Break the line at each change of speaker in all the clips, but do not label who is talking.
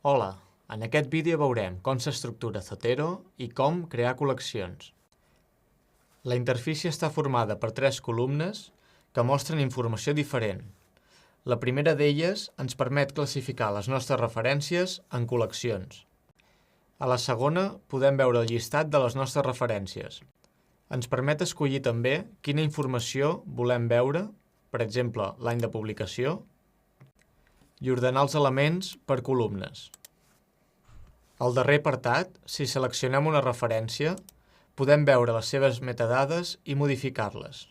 Hola, en aquest vídeo veurem com s'estructura Zotero i com crear col·leccions. La interfície està formada per 3 columnes que mostren informació diferent. La primera d'elles ens permet classificar les nostres referències en col·leccions. A la segona podem veure el llistat de les nostres referències. Ens permet escollir també quina informació volem veure, per exemple, l'any de publicació, i ordenar els elements per columnes. Al darrer apartat, si seleccionem una referència, podem veure les seves metadades i modificar-les.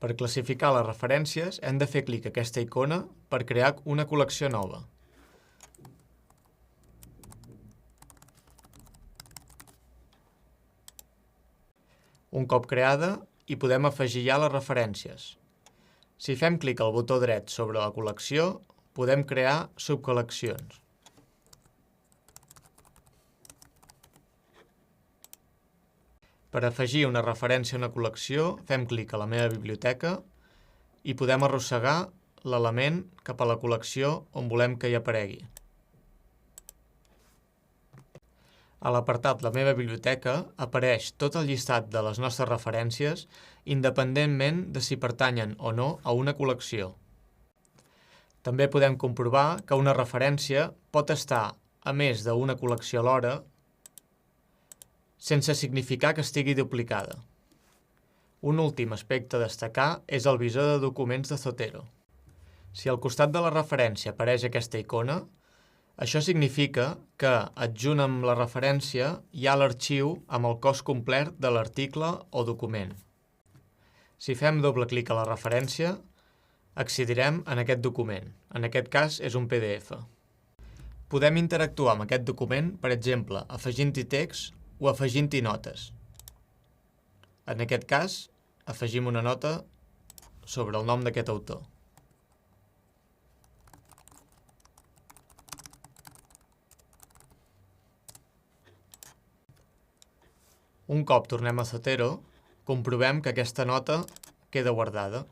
Per classificar les referències hem de fer clic a aquesta icona per crear una col·lecció nova. Un cop creada, hi podem afegir ja les referències. Si fem clic al botó dret sobre la col·lecció, podem crear subcol·leccions. Per afegir una referència a una col·lecció, fem clic a la meva biblioteca i podem arrossegar l'element cap a la col·lecció on volem que hi aparegui. A l'apartat La meva biblioteca apareix tot el llistat de les nostres referències independentment de si pertanyen o no a una col·lecció. També podem comprovar que una referència pot estar a més d'una col·lecció alhora sense significar que estigui duplicada. Un últim aspecte a destacar és el visor de documents de Zotero. Si al costat de la referència apareix aquesta icona, això significa que, adjunt amb la referència, hi ha l'arxiu amb el cos complet de l'article o document. Si fem doble clic a la referència, accedirem en aquest document. En aquest cas és un PDF. Podem interactuar amb aquest document, per exemple, afegint-hi text o afegint-hi notes. En aquest cas, afegim una nota sobre el nom d'aquest autor. Un cop tornem a Zotero, comprovem que aquesta nota queda guardada.